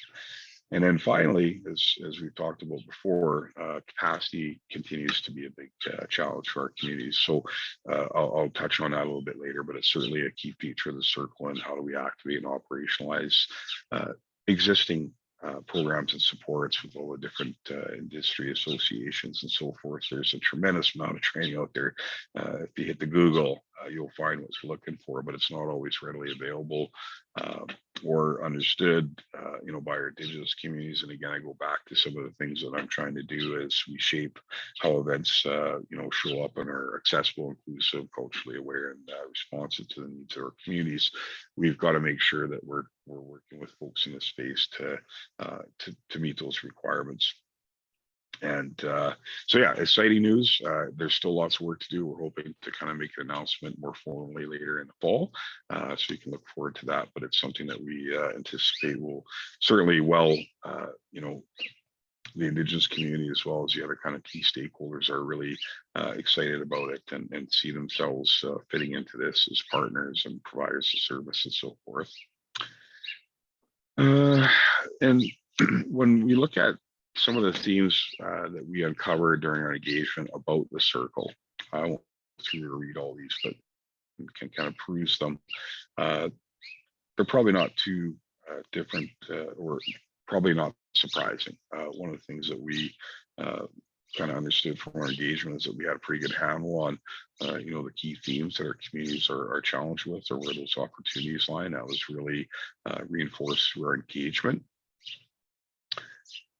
And then finally, as we've talked about before, capacity continues to be a big challenge for our communities. So I'll touch on that a little bit later, but it's certainly a key feature of the circle, and how do we activate and operationalize existing programs and supports with all the different industry associations and so forth. There's a tremendous amount of training out there. If you hit the Google, you'll find what you're looking for, but it's not always readily available or understood, by our Indigenous communities. And again, I go back to some of the things that I'm trying to do as we shape how events, show up and are accessible, inclusive, culturally aware, and responsive to the needs of our communities. We've got to make sure that we're working with folks in this space to meet those requirements. And so, yeah, exciting news. There's still lots of work to do. We're hoping to kind of make an announcement more formally later in the fall, so you can look forward to that. But it's something that we anticipate will certainly the Indigenous community, as well as the other kind of key stakeholders, are really excited about it and see themselves fitting into this as partners and providers of service and so forth. And when we look at some of the themes that we uncovered during our engagement about the circle, I won't go through to read all these, but you can kind of peruse them. They're probably not too different or probably not surprising. One of the things that we kind of understood from our engagement is that we had a pretty good handle on, the key themes that our communities are challenged with, or where those opportunities lie. And that was really reinforced through our engagement.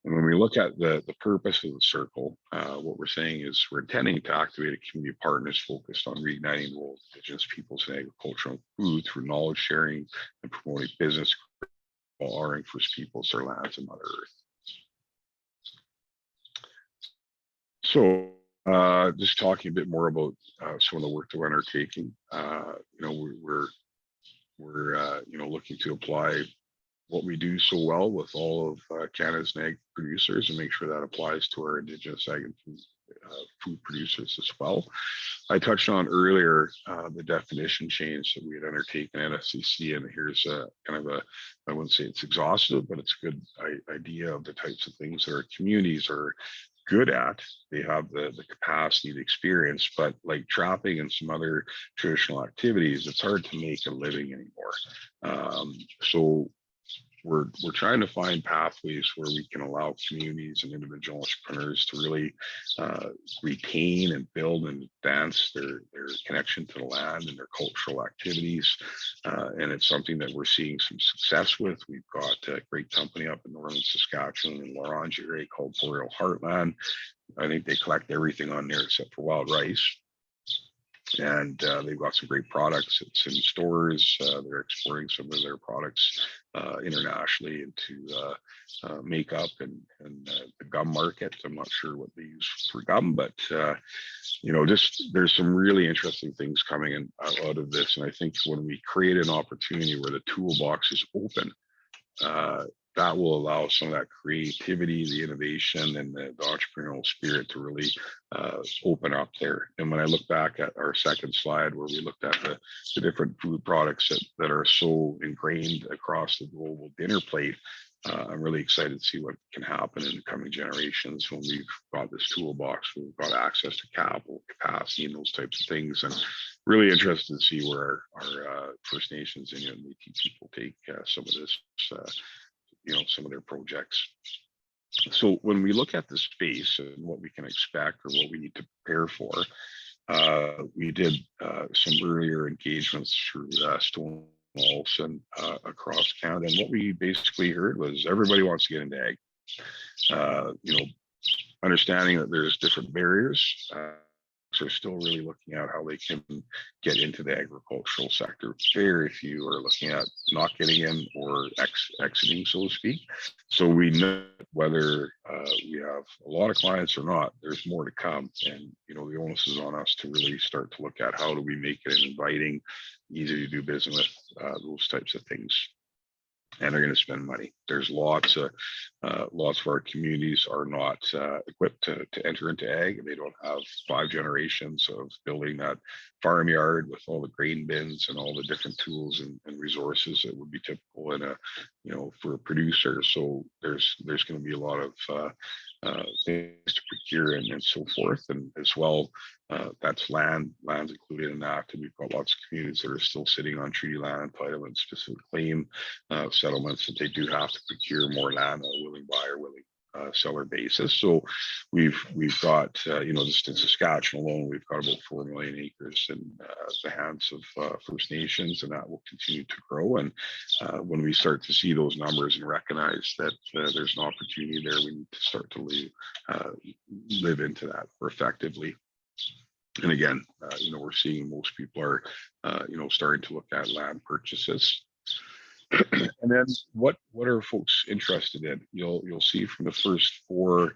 And when we look at the purpose of the circle, what we're saying is we're intending to activate a community of partners focused on reigniting the role of Indigenous peoples in agriculture and food through knowledge sharing and promoting business while honoring First Peoples, their lands, and Mother Earth. So just talking a bit more about some of the work that we're undertaking, we're looking to apply what we do so well with all of Canada's ag producers and make sure that applies to our Indigenous ag and food producers as well. I touched on earlier the definition change that we had undertaken at FCC, and here's I wouldn't say it's exhaustive, but it's a good idea of the types of things that our communities are good at. They have the capacity, the experience, but like trapping and some other traditional activities, it's hard to make a living anymore. So we're trying to find pathways where we can allow communities and individual entrepreneurs to really retain and build and advance their connection to the land and their cultural activities. And it's something that we're seeing some success with. We've got a great company up in northern Saskatchewan and Lorange area called Boreal Heartland. I think they collect everything on there except for wild rice. And they've got some great products. It's in stores. They're exporting some of their products internationally into makeup and the gum market. I'm not sure what they use for gum, but just there's some really interesting things coming in out of this. And I think when we create an opportunity where the toolbox is open, that will allow some of that creativity, the innovation, and the entrepreneurial spirit to really open up there. And when I look back at our second slide, where we looked at the different food products that are so ingrained across the global dinner plate, I'm really excited to see what can happen in the coming generations when we've got this toolbox, we've got access to capital, capacity, and those types of things. And really interested to see where our First Nations, Inuit, and Métis people take some of this. Some of their projects. So when we look at the space and what we can expect or what we need to prepare for, we did some earlier engagements through Stonewalls and across Canada. And what we basically heard was everybody wants to get into ag. Understanding that there's different barriers. Are still really looking at how they can get into the agricultural sector. Very few are looking at not getting in or exiting, so to speak. So we know whether we have a lot of clients or not, there's more to come. And, the onus is on us to really start to look at how do we make it inviting, easy to do business with, those types of things. And they're going to spend money. There's lots of our communities are not equipped to enter into ag. They don't have 5 generations of building that farmyard with all the grain bins and all the different tools and resources that would be typical in for a producer. So there's going to be a lot of things to procure and so forth, and as well. That's land's included in that. And we've got lots of communities that are still sitting on treaty land entitlement, specific claim settlements that they do have to procure more land on a willing buyer, willing seller basis. So we've got, just in Saskatchewan alone, we've got about 4 million acres in the hands of First Nations, and that will continue to grow. And when we start to see those numbers and recognize that there's an opportunity there, we need to start to live into that more effectively. And again, we're seeing most people are, starting to look at land purchases. And then what are folks interested in? You'll see from the first 4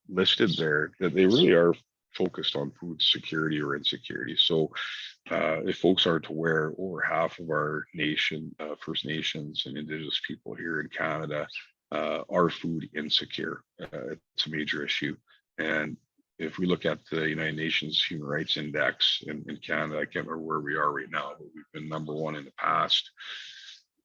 listed there that they really are focused on food security or insecurity. So if folks aren't aware, over half of our nation, First Nations and Indigenous people here in Canada are food insecure. It's a major issue. And if we look at the United Nations Human Rights Index in Canada, I can't remember where we are right now, but we've been number 1 in the past.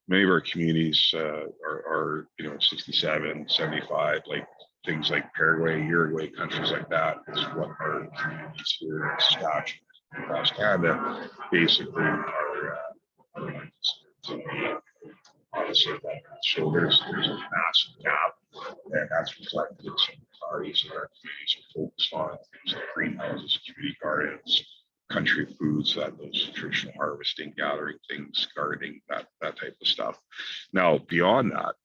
Many of our communities are 67, 75, like things like Paraguay, Uruguay, countries like that is what our communities here in Saskatchewan across Canada basically are considered to be opposite that. So there's a massive gap, and that's reflected in some priorities that our communities are focused on, things like greenhouses, community gardens, country foods, those traditional harvesting, gathering things, gardening, that type of stuff. Now, beyond that,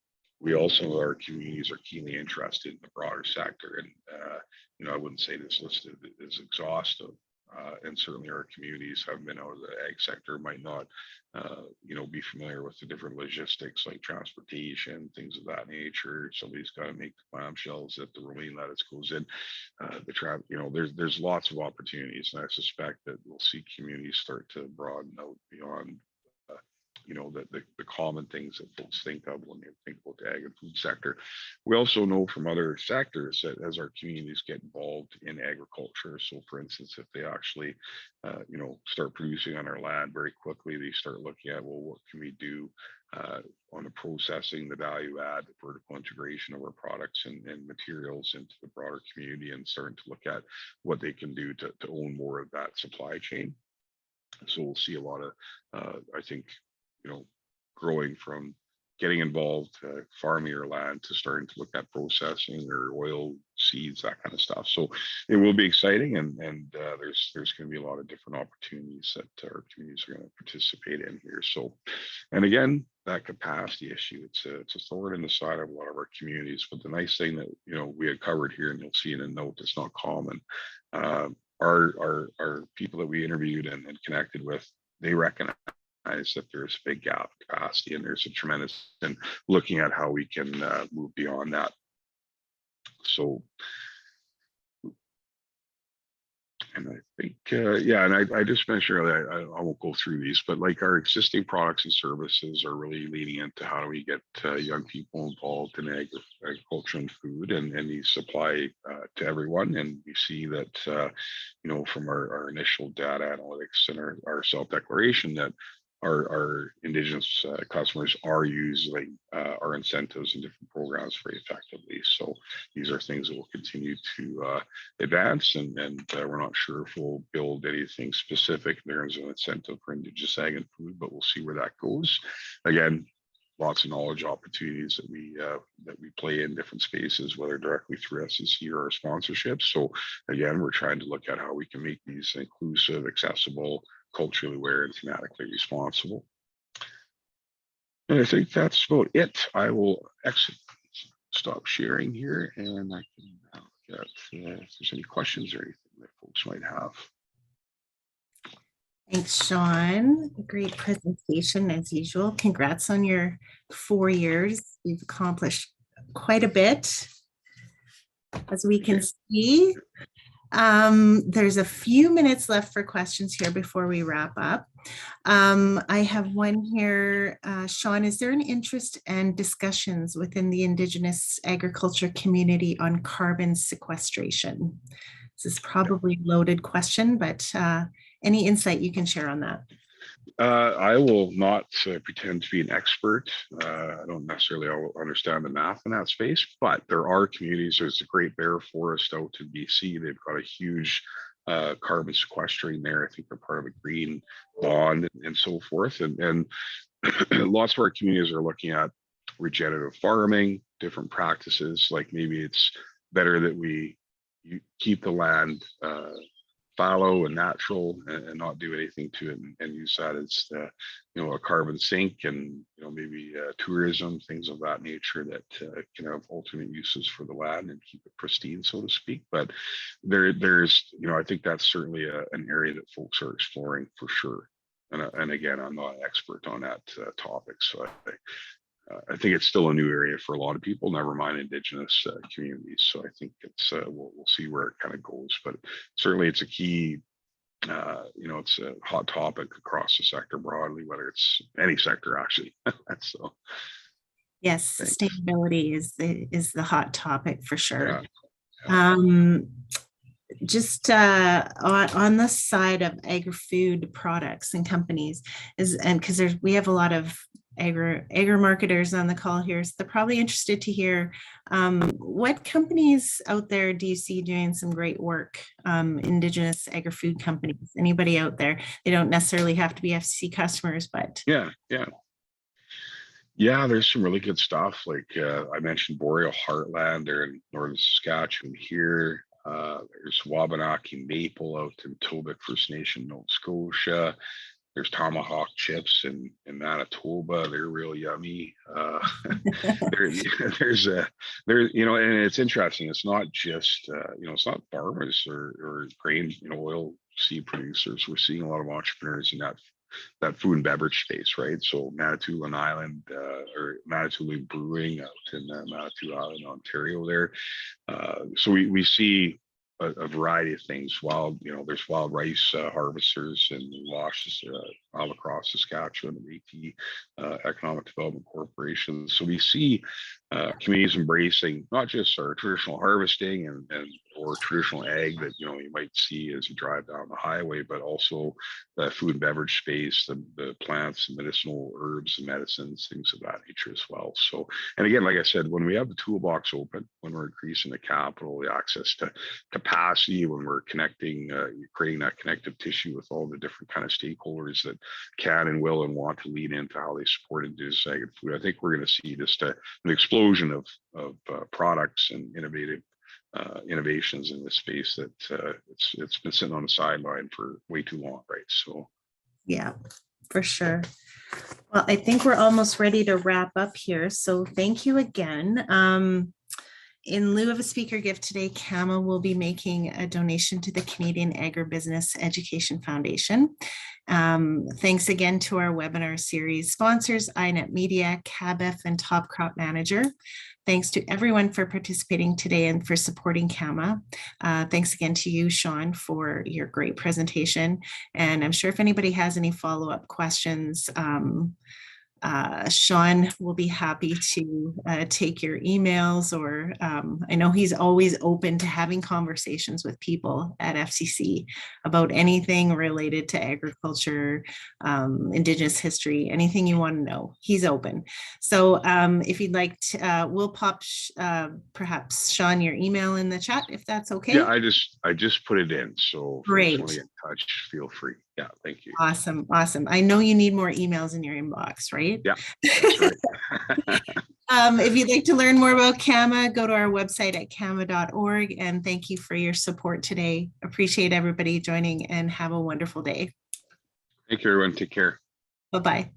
we also, our communities are keenly interested in the broader sector. And, I wouldn't say this list is exhaustive. And certainly our communities have been out of the ag sector, might not, be familiar with the different logistics like transportation, things of that nature. Somebody's got to make the clamshells that the romaine lettuce goes in. There's lots of opportunities, and I suspect that we'll see communities start to broaden out beyond the common things that folks think of when they think about the ag and food sector. We also know from other sectors that as our communities get involved in agriculture, so for instance, if they actually, start producing on our land very quickly, they start looking at, well, what can we do on the processing, the value add, the vertical integration of our products and materials into the broader community, and starting to look at what they can do to own more of that supply chain. So we'll see a lot of, I think, growing from getting involved, farming your land, to starting to look at processing or oil seeds, that kind of stuff. So it will be exciting, and there's going to be a lot of different opportunities that our communities are going to participate in here. So, and again, that capacity issue, it's a thorn in the side of a lot of our communities. But the nice thing that we had covered here, and you'll see in a note, it's not common. Our people that we interviewed and connected with, they recognize that there's a big gap in capacity, and there's a tremendous, and looking at how we can move beyond that. So, and I think, yeah, and I just mentioned earlier, I won't go through these, but like our existing products and services are really leading into how do we get young people involved in agriculture and food, and these supply to everyone. And we see that, from our initial data analytics and our self-declaration, that our Indigenous customers are using our incentives and different programs very effectively. So these are things that will continue to advance, and we're not sure if we'll build anything specific in terms of incentive for Indigenous ag and food, but we'll see where that goes. Again, lots of knowledge opportunities that we play in different spaces, whether directly through FCC or our sponsorships. So again, we're trying to look at how we can make these inclusive, accessible, culturally aware, and thematically responsible. And I think that's about it. I will stop sharing here, and I can now get if there's any questions or anything that folks might have. Thanks, Shaun. Great presentation as usual. Congrats on your 4 years. You've accomplished quite a bit, as we can see. There's a few minutes left for questions here before we wrap up. I have one here. Shaun, is there an interest and discussions within the Indigenous agriculture community on carbon sequestration? This is probably a loaded question, but any insight you can share on that? I will not pretend to be an expert. I don't necessarily understand the math in that space, but there are communities. There's a Great Bear Forest out in BC. They've got a huge carbon sequestering there. I think they're part of a green bond and so forth. And lots of our communities are looking at regenerative farming, different practices. Like maybe it's better that we keep the land fallow and natural, and not do anything to it, and use that as a carbon sink, and maybe tourism, things of that nature that can have alternate uses for the land and keep it pristine, so to speak. But there's I think that's certainly an area that folks are exploring for sure. And again, I'm not an expert on that topic, so I think it's still a new area for a lot of people, never mind Indigenous communities. So I think it's we'll see where it kind of goes, but certainly it's a key, it's a hot topic across the sector broadly, whether it's any sector actually. So yes, thanks. Sustainability is the hot topic for sure. Yeah. Just on the side of agri-food products and companies, because we have a lot of agri marketers on the call here, so they're probably interested to hear what companies out there do you see doing some great work, Indigenous agri-food companies? Anybody out there? They don't necessarily have to be FCC customers, but yeah, there's some really good stuff. Like I mentioned Boreal Heartland there in northern Saskatchewan here. There's Wabanaki Maple out in Tobic First Nation, Nova Scotia. There's Tomahawk chips in Manitoba. They're real yummy. And it's interesting. It's not just it's not farmers or grain oil seed producers. We're seeing a lot of entrepreneurs in that food and beverage space, right? So Manitoulin Island or Manitoulin Brewing out in Manitou Island, Ontario there. So we see a variety of things. There's wild rice harvesters and washes all across Saskatchewan, the Métis Economic Development Corporation. So we see communities embracing not just our traditional harvesting and or traditional ag that you might see as you drive down the highway, but also the food and beverage space, the plants, medicinal herbs and medicines, things of that nature as well. So, and again, like I said, when we have the toolbox open, when we're increasing the capital, the access to capacity, when we're connecting, creating that connective tissue with all the different kind of stakeholders that can and will and want to lean into how they support indigenous ag and food, I think we're going to see just an explosion of products and innovations in this space that it's been sitting on the sideline for way too long, right? So yeah, for sure. Well, I think we're almost ready to wrap up here. So thank you again. In lieu of a speaker gift today, CAMA will be making a donation to the Canadian Agribusiness Education Foundation. Thanks again to our webinar series sponsors, iNet Media, CABEF, and Top Crop Manager. Thanks to everyone for participating today and for supporting CAMA. Thanks again to you, Shaun, for your great presentation. And I'm sure if anybody has any follow-up questions, Shaun will be happy to take your emails, or I know he's always open to having conversations with people at FCC about anything related to agriculture, Indigenous history, anything you want to know, he's open. So if you'd like to, we'll pop perhaps Shaun your email in the chat if that's okay. Yeah, I just put it in, so if great. you want to get in touch, feel free. Yeah, thank you. Awesome. I know you need more emails in your inbox, right? Yeah, that's right. If you'd like to learn more about CAMA, go to our website at cama.org, and thank you for your support today. Appreciate everybody joining, and have a wonderful day. Thank you, everyone. Take care. Bye-bye.